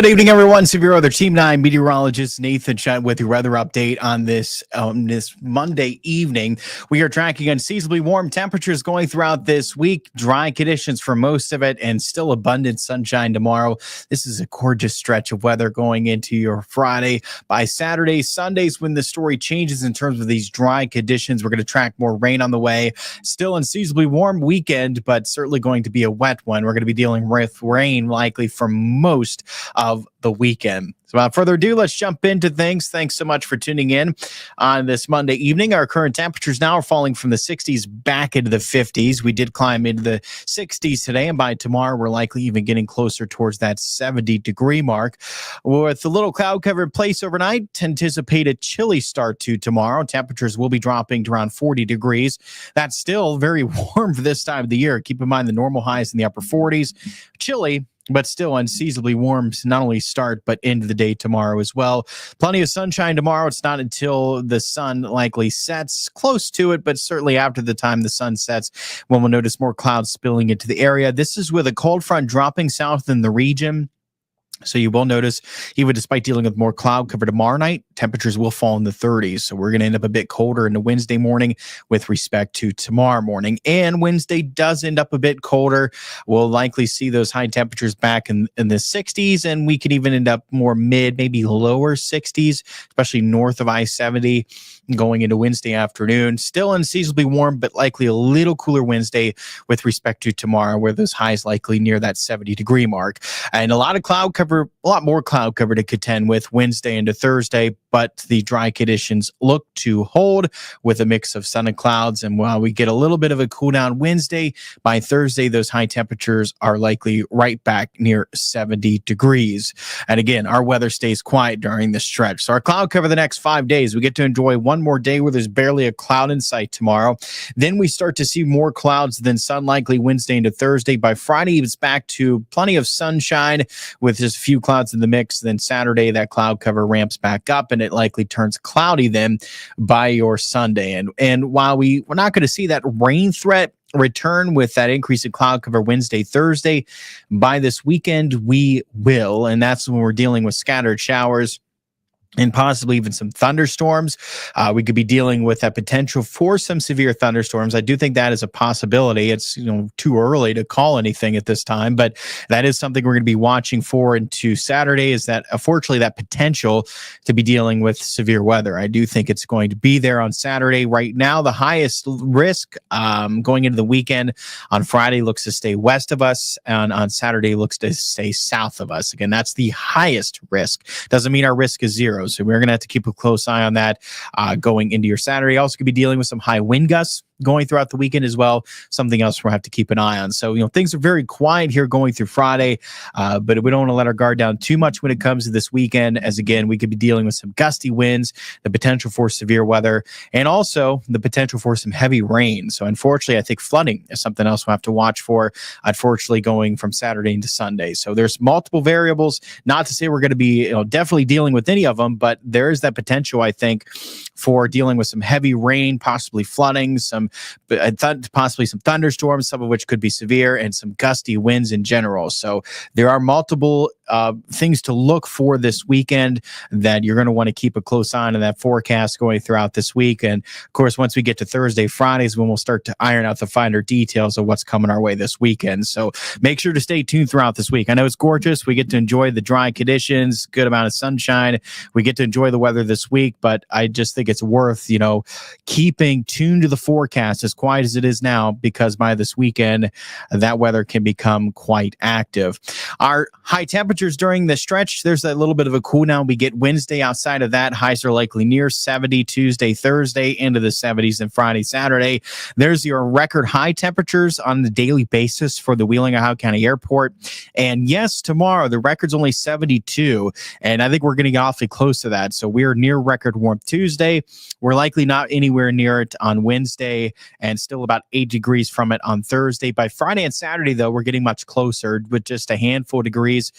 Good evening, everyone. Severe Weather Team 9 meteorologist Nathan Shutt with your weather update on this Monday evening. We are tracking unseasonably warm temperatures going throughout this week, dry conditions for most of it, and still abundant sunshine tomorrow. This is a gorgeous stretch of weather going into your Friday. By Saturday, Sundays, when the story changes in terms of these dry conditions, we're going to track more rain on the way. Still unseasonably warm weekend, but certainly going to be a wet one. We're going to be dealing with rain likely for most of the weekend. So without further ado, let's jump into things. Thanks so much for tuning in on this Monday evening. Our current temperatures now are falling from the 60s back into the 50s. We did climb into the 60s today, and by tomorrow, we're likely even getting closer towards that 70-degree mark. With a little cloud cover in place overnight, anticipate a chilly start to tomorrow. Temperatures will be dropping to around 40 degrees. That's still very warm for this time of the year. Keep in mind the normal highs in the upper 40s. Chilly, but still unseasonably warm to not only start, but into the day tomorrow as well. Plenty of sunshine tomorrow. It's not until the sun likely sets close to it, but certainly after the time the sun sets, when we'll notice more clouds spilling into the area. This is with a cold front dropping south in the region. So you will notice, even despite dealing with more cloud cover tomorrow night, temperatures will fall in the 30s. So we're going to end up a bit colder into Wednesday morning with respect to tomorrow morning. And Wednesday does end up a bit colder. We'll likely see those high temperatures back in the 60s, and we could even end up more mid, maybe lower 60s, especially north of I-70 going into Wednesday afternoon. Still unseasonably warm, but likely a little cooler Wednesday with respect to tomorrow, where those highs likely near that 70-degree mark. And a lot of cloud cover, a lot more cloud cover to contend with Wednesday into Thursday, but the dry conditions look to hold with a mix of sun and clouds. And while we get a little bit of a cool down Wednesday, by Thursday, those high temperatures are likely right back near 70 degrees. And again, our weather stays quiet during this stretch. So our cloud cover the next 5 days, we get to enjoy one more day where there's barely a cloud in sight tomorrow. Then we start to see more clouds than sun likely Wednesday into Thursday. By Friday, it's back to plenty of sunshine with just a few clouds in the mix. Then Saturday, that cloud cover ramps back up, and it likely turns cloudy then by your Sunday. And while we're not going to see that rain threat return with that increase in cloud cover Wednesday, Thursday, by this weekend, we will. And that's when we're dealing with scattered showers and possibly even some thunderstorms. We could be dealing with that potential for some severe thunderstorms. I do think that is a possibility. It's too early to call anything at this time, but that is something we're going to be watching for into Saturday, is that unfortunately that potential to be dealing with severe weather. I do think it's going to be there on Saturday. Right now, the highest risk going into the weekend on Friday looks to stay west of us, and on Saturday looks to stay south of us. Again, that's the highest risk. Doesn't mean our risk is zero. So we're going to have to keep a close eye on that going into your Saturday. Also could be dealing with some high wind gusts going throughout the weekend as well. Something else we'll have to keep an eye on. So, things are very quiet here going through Friday, but we don't want to let our guard down too much when it comes to this weekend, as again, we could be dealing with some gusty winds, the potential for severe weather, and also the potential for some heavy rain. So unfortunately, I think flooding is something else we'll have to watch for, unfortunately, going from Saturday into Sunday. So there's multiple variables, not to say we're going to be definitely dealing with any of them, but there is that potential, I think, for dealing with some heavy rain, possibly flooding, possibly some thunderstorms, some of which could be severe, and some gusty winds in general. So there are multiple things to look for this weekend that you're going to want to keep a close eye on in that forecast going throughout this week. And of course, once we get to Thursday, Fridays, when we'll start to iron out the finer details of what's coming our way this weekend. So make sure to stay tuned throughout this week. I know it's gorgeous. We get to enjoy the dry conditions, good amount of sunshine. We get to enjoy the weather this week, but I just think it's worth, keeping tuned to the forecast as quiet as it is now, because by this weekend, that weather can become quite active. Our high temperatures during the stretch, there's a little bit of a cool down. We get Wednesday. Outside of that, highs are likely near 70 Tuesday, Thursday, into the 70s, and Friday, Saturday. There's your record high temperatures on the daily basis for the Wheeling, Ohio County Airport. And yes, tomorrow, the record's only 72, and I think we're getting awfully close to that. So we're near record warmth Tuesday. We're likely not anywhere near it on Wednesday, and still about 8 degrees from it on Thursday. By Friday and Saturday, though, we're getting much closer with just a handful of degrees.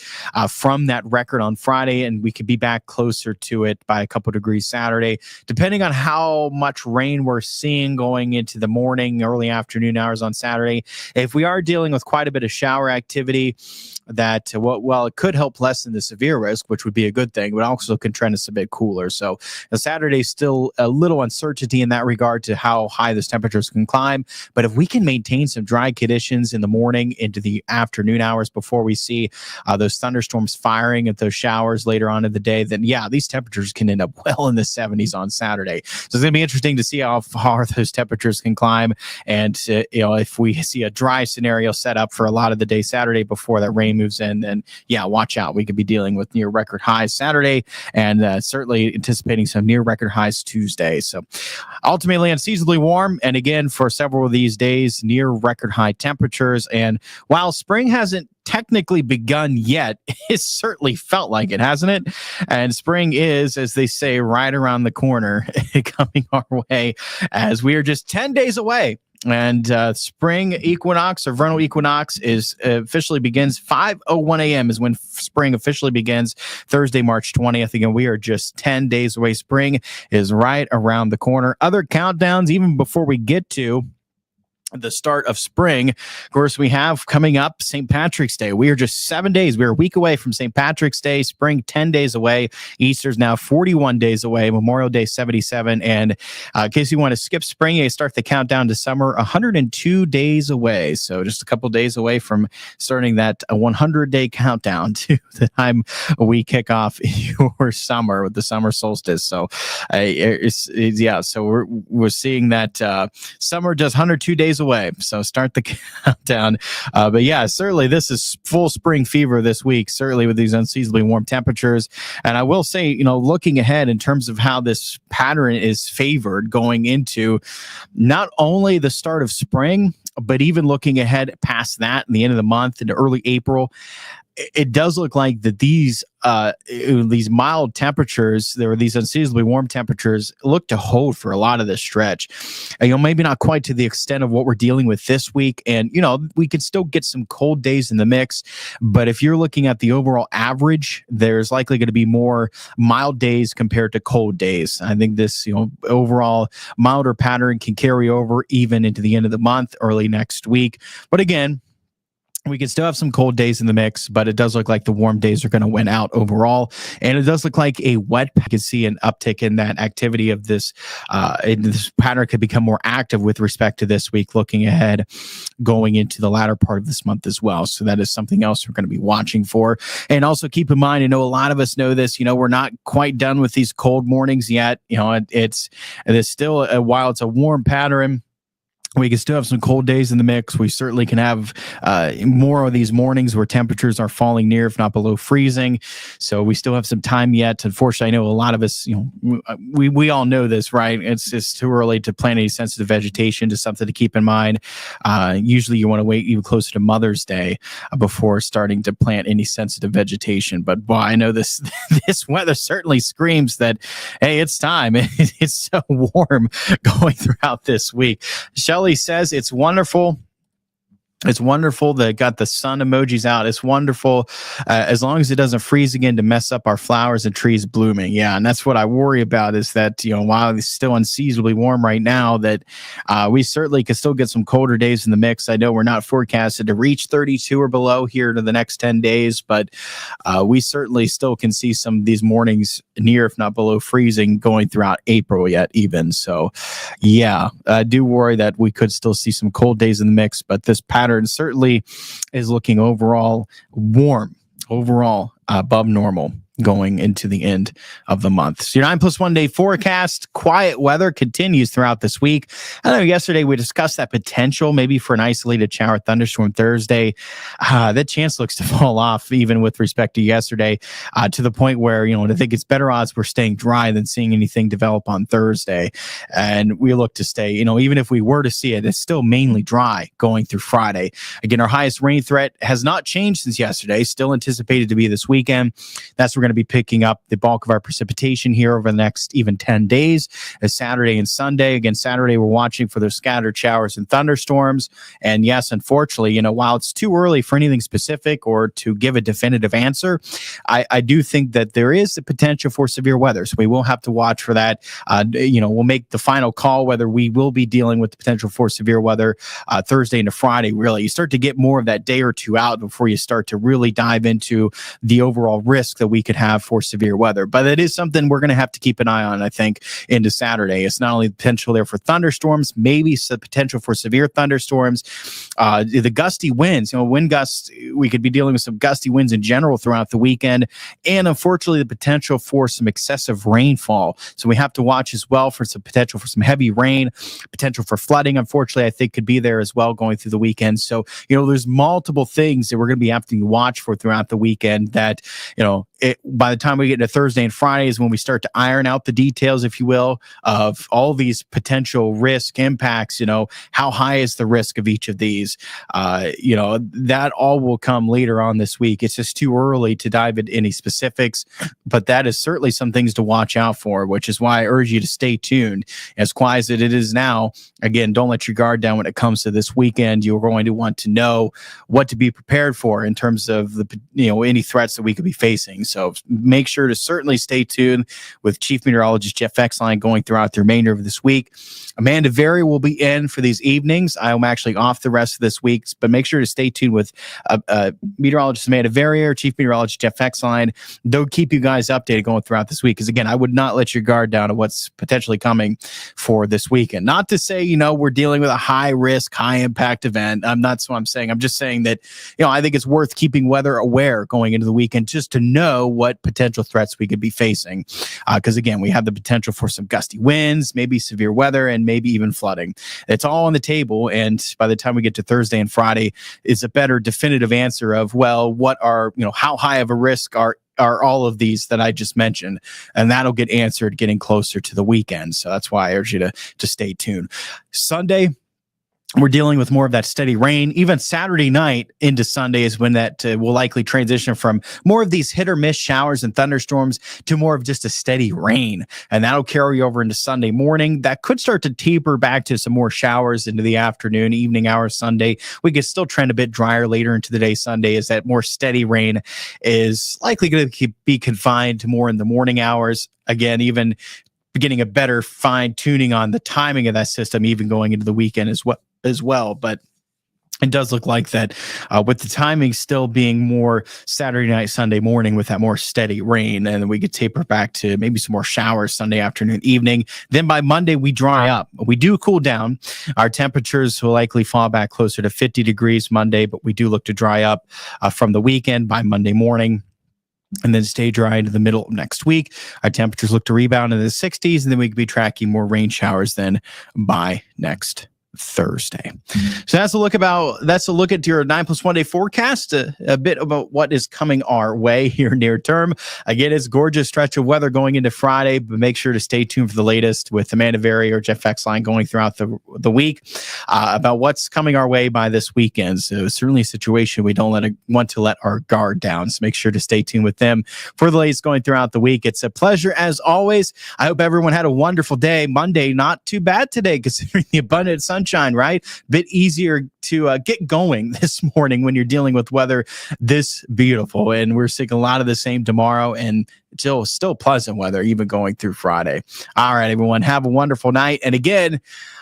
from that record on Friday, and we could be back closer to it by a couple degrees Saturday, depending on how much rain we're seeing going into the morning, early afternoon hours on Saturday. If we are dealing with quite a bit of shower activity, that well, it could help lessen the severe risk, which would be a good thing, but also can trend us a bit cooler. So Saturday's still a little uncertainty in that regard to how high those temperatures can climb. But if we can maintain some dry conditions in the morning into the afternoon hours before we see those thunderstorms firing at those showers later on in the day, then yeah, these temperatures can end up well in the 70s on Saturday. So it's going to be interesting to see how far those temperatures can climb. And if we see a dry scenario set up for a lot of the day Saturday before that rain moves in, then yeah, watch out. We could be dealing with near record highs Saturday, and certainly anticipating some near record highs Tuesday. So ultimately unseasonably warm, and again for several of these days near record high temperatures. And while spring hasn't technically begun yet, it certainly felt like it, hasn't it? And spring is, as they say, right around the corner coming our way, as we are just 10 days away. And spring equinox or vernal equinox is officially begins 5:01 a.m. is when spring officially begins, Thursday, March 20th. Again, we are just 10 days away. Spring is right around the corner. Other countdowns, even before we get to the start of spring, of course, we have coming up St. Patrick's Day. We are just 7 days. We're a week away from St. Patrick's Day. Spring 10 days away. Easter's now 41 days away. Memorial Day 77. And in case you want to skip spring, you start the countdown to summer 102 days away. So just a couple days away from starting that 100-day countdown to the time we kick off your summer with the summer solstice. So so we're seeing that summer just 102 days away. So start the countdown. But yeah, certainly this is full spring fever this week, certainly with these unseasonably warm temperatures. And I will say, looking ahead in terms of how this pattern is favored going into not only the start of spring, but even looking ahead past that in the end of the month into early April, it does look like that these mild temperatures, there are these unseasonably warm temperatures, look to hold for a lot of this stretch. Maybe not quite to the extent of what we're dealing with this week. And, we could still get some cold days in the mix. But if you're looking at the overall average, there's likely going to be more mild days compared to cold days. I think this, overall milder pattern can carry over even into the end of the month, early next week. But again, we can still have some cold days in the mix, but it does look like the warm days are going to win out overall. And it does look like a wet, you can see an uptick in that activity of this, this pattern could become more active with respect to this week, looking ahead, going into the latter part of this month as well. So that is something else we're going to be watching for. And also keep in mind, I know a lot of us know this, we're not quite done with these cold mornings yet. It's still, while it's a warm pattern, we can still have some cold days in the mix. We certainly can have more of these mornings where temperatures are falling near, if not below freezing. So we still have some time yet. Unfortunately, I know a lot of us, we all know this, right? It's too early to plant any sensitive vegetation, just something to keep in mind. Usually you want to wait even closer to Mother's Day before starting to plant any sensitive vegetation. But boy, I know this weather certainly screams that, hey, it's time. It's so warm going throughout this week. Shelley says it's wonderful. It's wonderful that got the sun emojis out. It's wonderful as long as it doesn't freeze again to mess up our flowers and trees blooming. Yeah, and that's what I worry about is that, while it's still unseasonably warm right now, that we certainly could still get some colder days in the mix. I know we're not forecasted to reach 32 or below here in the next 10 days, but we certainly still can see some of these mornings near, if not below freezing, going throughout April yet even. So, yeah, I do worry that we could still see some cold days in the mix, but this pattern certainly is looking overall warm, above normal going into the end of the month. So your 9+1 day forecast, quiet weather continues throughout this week. I know yesterday we discussed that potential maybe for an isolated shower thunderstorm Thursday. That chance looks to fall off even with respect to yesterday, to the point where, I think it's better odds we're staying dry than seeing anything develop on Thursday. And we look to stay, even if we were to see it, it's still mainly dry going through Friday. Again, our highest rain threat has not changed since yesterday, still anticipated to be this weekend. That's we're going to be picking up the bulk of our precipitation here over the next even 10 days, as Saturday and Sunday. Again, Saturday, we're watching for those scattered showers and thunderstorms. And yes, unfortunately, while it's too early for anything specific or to give a definitive answer, I do think that there is the potential for severe weather. So we will have to watch for that. We'll make the final call whether we will be dealing with the potential for severe weather Thursday into Friday. Really, you start to get more of that day or two out before you start to really dive into the overall risk that we could have for severe weather. But it is something we're going to have to keep an eye on, I think, into Saturday. It's not only the potential there for thunderstorms, maybe the potential for severe thunderstorms, the gusty winds, wind gusts. We could be dealing with some gusty winds in general throughout the weekend, and unfortunately the potential for some excessive rainfall. So we have to watch as well for some potential for some heavy rain, potential for flooding, unfortunately, I think could be there as well going through the weekend. So, there's multiple things that we're going to be having to watch for throughout the weekend that, by the time we get into Thursday and Friday is when we start to iron out the details, if you will, of all these potential risk impacts. How high is the risk of each of these? That all will come later on this week. It's just too early to dive into any specifics, but that is certainly some things to watch out for, which is why I urge you to stay tuned. As quiet as it is now, again, don't let your guard down when it comes to this weekend. You're going to want to know what to be prepared for in terms of any threats that we could be facing. So make sure to certainly stay tuned with Chief Meteorologist Jeff Exline going throughout the remainder of this week. Amanda Very will be in for these evenings. I'm actually off the rest of this week, but make sure to stay tuned with meteorologist Amanda Very or Chief Meteorologist Jeff Exline. They'll keep you guys updated going throughout this week. Because again, I would not let your guard down on what's potentially coming for this weekend. Not to say, we're dealing with a high risk, high impact event. That's what I'm saying. I'm just saying that, I think it's worth keeping weather aware going into the weekend just to know what potential threats we could be facing. Because again, we have the potential for some gusty winds, maybe severe weather, and maybe even flooding. It's all on the table. And by the time we get to Thursday and Friday, it's a better definitive answer of, well, what are, how high of a risk are all of these that I just mentioned, and that'll get answered getting closer to the weekend. So that's why I urge you to stay tuned. Sunday, we're dealing with more of that steady rain. Even Saturday night into Sunday is when that will likely transition from more of these hit or miss showers and thunderstorms to more of just a steady rain. And that'll carry over into Sunday morning. That could start to taper back to some more showers into the afternoon, evening hours Sunday. We could still trend a bit drier later into the day Sunday, as that more steady rain is likely going to be confined to more in the morning hours. Again, even getting a better fine tuning on the timing of that system, even going into the weekend as well. But it does look like that with the timing still being more Saturday night, Sunday morning with that more steady rain, and then we could taper back to maybe some more showers Sunday afternoon, evening. Then by Monday, we dry up. We do cool down. Our temperatures will likely fall back closer to 50 degrees Monday, but we do look to dry up from the weekend by Monday morning, and then stay dry into the middle of next week. Our temperatures look to rebound into the 60s, and then we could be tracking more rain showers then by next Thursday. So that's a look at your 9+1 day forecast, a bit about what is coming our way here near term. Again, it's a gorgeous stretch of weather going into Friday, but make sure to stay tuned for the latest with Amanda Very or Jeff Exline going throughout the week about what's coming our way by this weekend. So certainly a situation we don't want to let our guard down. So make sure to stay tuned with them for the latest going throughout the week. It's a pleasure as always. I hope everyone had a wonderful day. Monday, not too bad today considering the abundant sunshine, right? Bit easier to get going this morning when you're dealing with weather this beautiful. And we're seeing a lot of the same tomorrow, and still pleasant weather even going through Friday. All right, everyone, have a wonderful night. And again,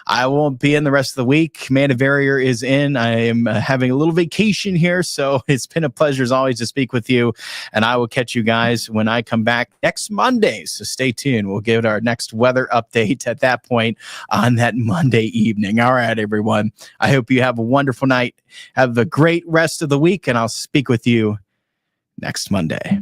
I won't be in the rest of the week. Amanda Verrier is in. I am having a little vacation here, so it's been a pleasure as always to speak with you. And I will catch you guys when I come back next Monday. So stay tuned. We'll give our next weather update at that point on that Monday evening. All right, everyone. I hope you have a wonderful night. Have a great rest of the week, and I'll speak with you next Monday.